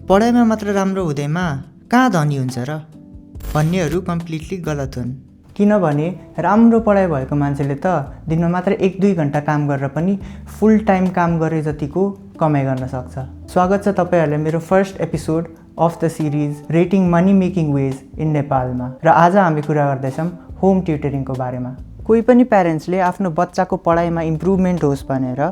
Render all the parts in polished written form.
पढाइमा मात्र राम्रो हुँदैमा कहाँ धनी हुन्छ र भन्नेहरू कम्प्लिटली गलत हुन्। किनभने राम्रो पढाइ भएको मान्छेले त दिनमा मात्र 1-2 घन्टा काम गरेर पनि फुल टाइम काम गरे जतिको कमाइ गर्न सक्छ। स्वागत छ तपाईँहरूलाई मेरो first episode of the series rating money making ways in नेपालमा। र आज हामी कुरा गर्दैछौँ होम ट्युटरिङको बारेमा। कोही पनि प्यारेन्ट्सले आफ्नो बच्चाको पढाइमा इम्प्रुभमेन्ट होस् भनेर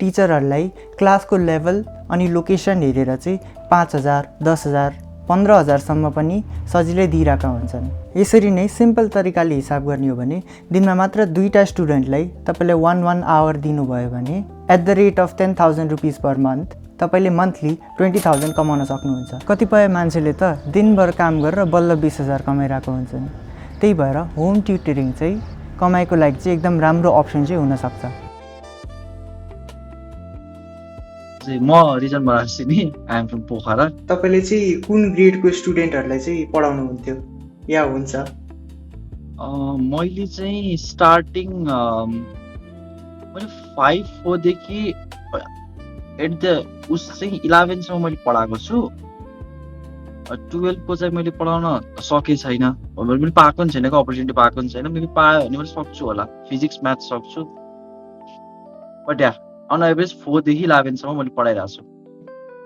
टिचरहरूलाई क्लासको लेभल अनि लोकेसन हेरेर चाहिँ 5,000, 10,000, 15,000सम्म पनि सजिलै दिइरहेका हुन्छन्। यसरी नै सिम्पल तरिकाले हिसाब गर्ने हो भने दिनमा मात्र 2टा स्टुडेन्टलाई तपाईँले 1 आवर दिनुभयो भने at the rate of 10,000 rupees per month तपाईँले मन्थली 20,000 कमाउन सक्नुहुन्छ। कतिपय मान्छेले त दिनभर काम गरेर बल्ल 20,000 कमाइरहेको हुन्छन्। त्यही भएर होम ट्युटरिङ चाहिँ कमाइको लागि चाहिँ एकदम राम्रो अप्सन चाहिँ हुनसक्छ। म Rijan Barasini, I am from Pokhara. तपाईँले चाहिँ कुन ग्रेडको स्टुडेन्टहरूलाई चाहिँ पढाउनुहुन्थ्यो या हुन्छ? मैले चाहिँ स्टार्टिङ मैले 5-4 देखि एट द उस चाहिँ 11सम्म मैले पढाएको छु। 12को चाहिँ मैले पढाउन सके छैन, मैले पाएको पनि छैन, अपर्च्युनिटी पाएको पनि छैन। मैले पायो भने मैले सक्छु होला, फिजिक्स म्याथ सक्छु। बट या अन एभरेज 4 देखि 11सम्म मैले पढाइरहेको छु।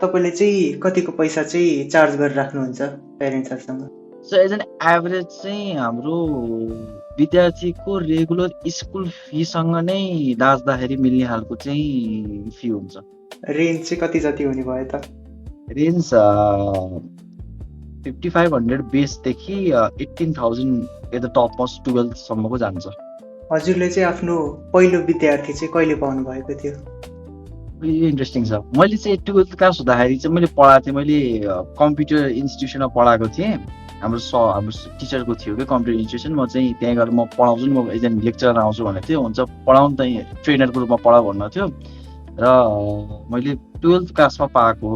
तपाईँले चाहिँ कतिको पैसा चाहिँ चार्ज गरेर राख्नुहुन्छ प्यारेन्ट्सहरूसँग? सो एज एन एभरेज चाहिँ हाम्रो विद्यार्थीको रेगुलर स्कुल फीसँग नै दाच्दाखेरि मिल्ने खालको चाहिँ फी हुन्छ। रेन्ज चाहिँ कति जति हुने भयो त? रेन्ज 5,500 बेसदेखि 18,000 एट द टप मोस्ट 12सम्मको जान्छ। हजुरले चाहिँ आफ्नो पहिलो विद्यार्थी चाहिँ कहिले पाउनु भएको थियो? यो इन्ट्रेस्टिङ छ। मैले चाहिँ 12th क्लास हुँदाखेरि चाहिँ मैले पढाएको थिएँ, मैले कम्प्युटर इन्स्टिट्युसनमा पढाएको थिएँ। हाम्रो टिचरको थियो कि कम्प्युटर इन्स्टिट्युसन। म चाहिँ त्यहाँ गएर म पढाउँछु नि, म एज एन लेक्चरर आउँछु भनेको थियो। हुन्छ पढाउनु त ट्रेनरको रूपमा पढाऊ भन्नु थियो। र मैले 12th क्लासमा पाएको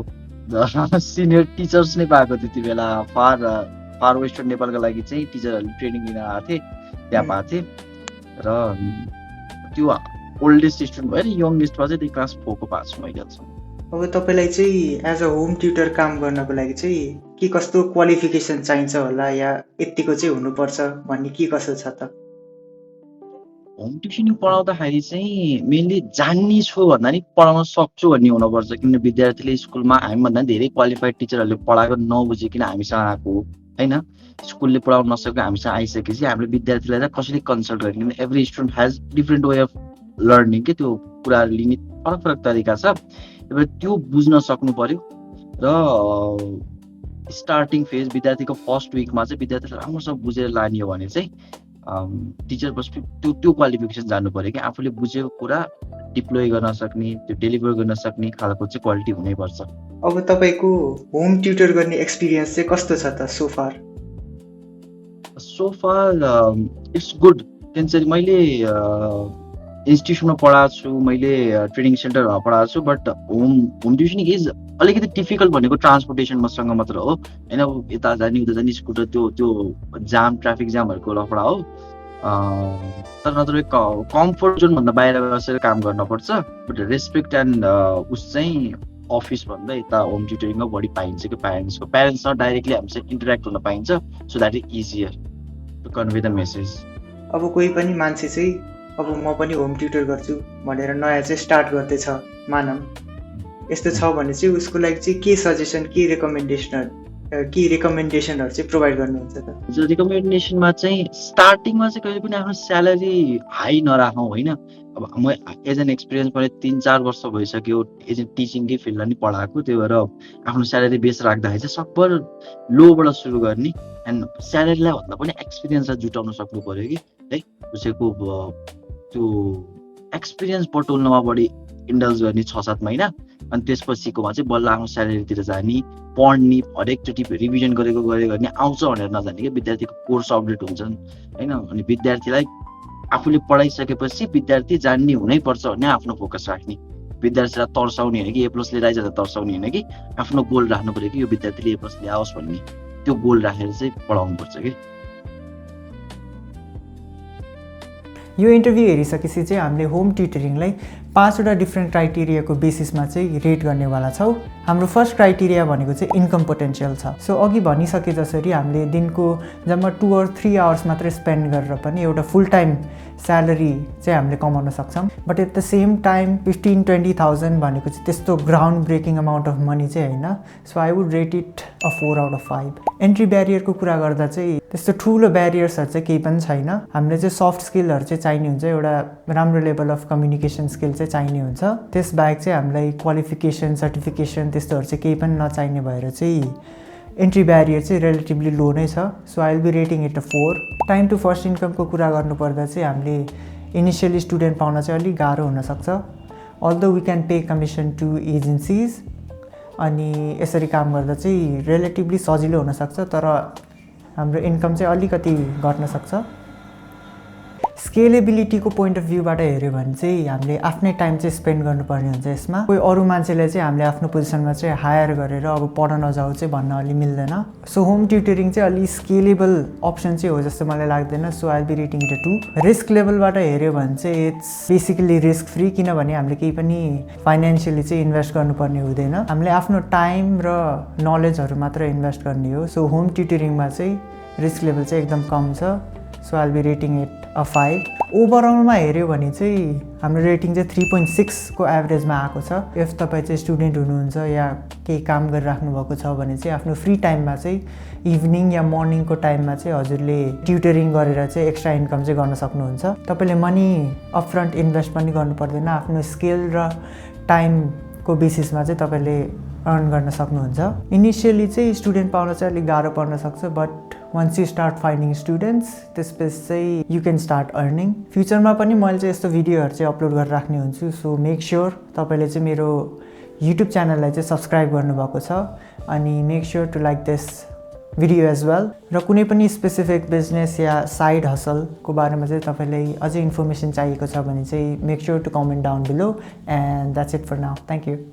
सिनियर टिचर्स नै पाएको त्यति बेला। फार वेस्टर्न नेपालको लागि चाहिँ टिचरहरूले ट्रेनिङ लिन आएको थिएँ, त्यहाँ पाएको थिएँ। र त्यो ओल्डेस्ट स्टुडेन्ट भएर यङ्गेस्टमा चाहिँ त्यो क्लास 4को पाएको छु मैले। अब तपाईँलाई चाहिँ एज अ होम ट्युटर काम गर्नको लागि चाहिँ के कस्तो क्वालिफिकेसन चाहिन्छ होला या यतिको चाहिँ हुनुपर्छ भन्ने के कसो छ त? होम ट्युसनिङ पढाउँदाखेरि चाहिँ मेनली जान्ने छु भन्दा नि पढाउन सक्छु भन्ने हुनुपर्छ। किन विद्यार्थीले स्कुलमा हामीभन्दा धेरै क्वालिफाइड टिचरहरूले पढाएको नबुझिकन हामीसँग आएको होइन। स्कुलले पढाउन नसकेको हामीसँग आइसकेपछि हामीले विद्यार्थीलाई चाहिँ कसरी कन्सल्ट गर्ने, किन every student has different way of learning के त्यो कुराहरू लिने फरक फरक तरिका छ। त्यो बुझ्न सक्नु पर्यो। र स्टार्टिङ फेज विद्यार्थीको फर्स्ट विकमा चाहिँ विद्यार्थीले राम्रोसँग बुझेर लाने हो भने चाहिँ टिचर पर्सपेक्टिभ त्यो क्वालिफिकेसन जान्नु पर्यो कि आफूले बुझेको कुरा डिप्लोय गर्न सक्ने, त्यो डेलिभर गर्न सक्ने खालको चाहिँ क्वालिटी हुनैपर्छ। अब तपाईँको होम ट्युटर गर्ने एक्सपिरियन्स चाहिँ कस्तो छ त सोफार? It's good. त्यसरी मैले इन्स्टिट्युसनमा पढाएको छु, मैले ट्रेनिङ सेन्टरमा पढाएको छु। बट होम ट्युसनिङ इज अलिकति डिफिकल्ट भनेको ट्रान्सपोर्टेसनसँग मात्र हो होइन। अब यता जाने उता जाने स्कुटर त्यो जाम, ट्राफिक जामहरूको लफडा हो। तर नत्र कम्फोर्ट जोनभन्दा बाहिर बसेर काम गर्नुपर्छ। बट रेस्पेक्ट एन्ड उस चाहिँ अफिसभन्दा यता होम ट्युटरिङमा बढी पाइन्छ कि प्यारेन्ट्ससँग डाइरेक्टली हामीसँग इन्टरेक्ट हुन पाइन्छ। So that is easier to convey the message. अब कोही पनि मान्छे चाहिँ अब म पनि होम ट्युटर गर्छु भनेर नयाँ चाहिँ स्टार्ट गर्दैछ मानौँ, यस्तो छ भने चाहिँ उसको लागि चाहिँ के सजेसन, के रिकमेन्डेसनहरू चाहिँ प्रोभाइड गर्नुहुन्छ त? रिकमेन्डेसनमा चाहिँ स्टार्टिङमा चाहिँ कहिले पनि आफ्नो स्यालेरी हाई नराखौँ होइन। अब म एज एन एक्सपिरियन्स मैले 3-4 वर्ष भइसक्यो एज एन टिचिङकै फिल्डमा नि पढाएको। त्यही भएर आफ्नो स्यालेरी बेस राख्दाखेरि चाहिँ सकभर लोबाट सुरु गर्ने एन्ड स्यालेरीलाई भन्दा पनि एक्सपिरियन्सलाई जुटाउन सक्नु पऱ्यो कि है। उसैको त्यो एक्सपिरियन्स बटुल्नमा बढी इन्डल्ज गर्ने 6-7 महिना, अनि त्यसपछिकोमा चाहिँ बल्ल आफ्नो स्यालेरीतिर जाने, पढ्ने, हरेकचोटि रिभिजन गऱ्यो गर्ने आउँछ भनेर नजाने कि विद्यार्थीको कोर्स अपडेट हुन्छन् होइन। अनि विद्यार्थीलाई आफूले पढाइसकेपछि विद्यार्थी जान्ने हुनैपर्छ भन्ने आफ्नो फोकस राख्ने। विद्यार्थीलाई तर्साउने होइन कि A+ लिएर आइज तर्साउने होइन कि आफ्नो गोल राख्नु पऱ्यो कि यो विद्यार्थीले A+ ल्याओस् भन्ने, त्यो गोल राखेर चाहिँ पढाउनुपर्छ कि। यो इन्टरभ्यू हेरिसकेपछि चाहिँ हामीले होम ट्युटरिङलाई 5वटा डिफ्रेन्ट क्राइटेरियाको बेसिसमा चाहिँ रेट गर्नेवाला छौँ। हाम्रो फर्स्ट क्राइटेरिया भनेको चाहिँ इन्कम पोटेन्सियल छ। सो अघि भनिसके जसरी हामीले दिनको जम्मा 2 or 3 आवर्स मात्रै स्पेन्ड गरेर पनि एउटा फुल टाइम स्यालेरी चाहिँ हामीले कमाउन सक्छौँ। But at the same time 15-20,000 भनेको चाहिँ त्यस्तो ground breaking amount of money चाहिँ होइन। So I would rate it a 4 out of 5। Entry ब्यारियरको कुरा गर्दा चाहिँ त्यस्तो ठुलो ब्यारियर्सहरू चाहिँ केही पनि छैन। हामीले चाहिँ सफ्ट स्किलहरू चाहिँ चाहिने हुन्छ, एउटा राम्रो लेभल अफ कम्युनिकेसन स्किल चाहिँ चाहिने हुन्छ। त्यसबाहेक चाहिँ हामीलाई क्वालिफिकेसन सर्टिफिकेसन त्यस्तोहरू चाहिँ केही पनि नचाहिने भएर चाहिँ एन्ट्री ब्यारियर चाहिँ रिलेटिभली लो नै छ। So I will be rating it a 4। Time to first इन्कमको कुरा गर्नुपर्दा चाहिँ हामीले इनिसियली स्टुडेन्ट पाउन चाहिँ अलिक गाह्रो हुनसक्छ। Although we can pay commission to agencies, अनि यसरी काम गर्दा चाहिँ रिलेटिभली सजिलो हुनसक्छ, तर हाम्रो इन्कम चाहिँ अलिकति घट्न सक्छ। स्केलेबिलिटीको पोइन्ट अफ भ्यूबाट हेऱ्यो भने चाहिँ हामीले आफ्नै टाइम चाहिँ स्पेन्ड गर्नुपर्ने हुन्छ यसमा। कोही अरू मान्छेले चाहिँ हामीले आफ्नो पोजिसनमा चाहिँ हायर गरेर अब पढ्न नजाऊ चाहिँ भन्न अलि मिल्दैन। सो होम ट्युटरिङ चाहिँ अलि स्केलेबल अप्सन चाहिँ हो जस्तो मलाई लाग्दैन। So I will be rating it a 2। Risk लेभलबाट हेऱ्यो भने चाहिँ इट्स बेसिकली रिस्क फ्री, किनभने हामीले केही पनि फाइनेन्सियली चाहिँ इन्भेस्ट गर्नुपर्ने हुँदैन। हामीले आफ्नो टाइम र नलेजहरू मात्र इन्भेस्ट गर्ने हो। सो होम ट्युटरिङमा चाहिँ रिस्क लेभल चाहिँ एकदम कम छ। So I will be rating it a 5। ओभरअलमा हेऱ्यो भने चाहिँ हाम्रो रेटिङ चाहिँ 3.6 को एभरेजमा आएको छ। इफ तपाईँ चाहिँ स्टुडेन्ट हुनुहुन्छ या केही काम गरिराख्नु भएको छ भने चाहिँ आफ्नो फ्री टाइममा चाहिँ इभिनिङ या मर्निङको टाइममा चाहिँ हजुरले ट्युटरिङ गरेर चाहिँ एक्स्ट्रा इन्कम चाहिँ गर्न सक्नुहुन्छ। तपाईँले मनी अपफ्रन्ट इन्भेस्ट पनि गर्नु पर्दैन, आफ्नो स्किल र टाइमको बेसिसमा चाहिँ तपाईँले अर्न गर्न सक्नुहुन्छ। इनिसियली चाहिँ स्टुडेन्ट पाउन चाहिँ अलिक गाह्रो पर्न सक्छ, but once you start finding students त्यसपछि चाहिँ यु क्यान स्टार्ट अर्निङ। फ्युचरमा पनि मैले चाहिँ यस्तो भिडियोहरू चाहिँ अपलोड गरेर राख्ने हुन्छु। सो मेक स्योर तपाईँले चाहिँ मेरो युट्युब च्यानललाई चाहिँ सब्सक्राइब गर्नुभएको छ, अनि make sure to like this video as well. र कुनै पनि स्पेसिफिक बिजनेस या साइड हसलको बारेमा चाहिँ तपाईँलाई अझै इन्फर्मेसन चाहिएको छ भने चाहिँ make sure to comment down below. And that's it for now. Thank you.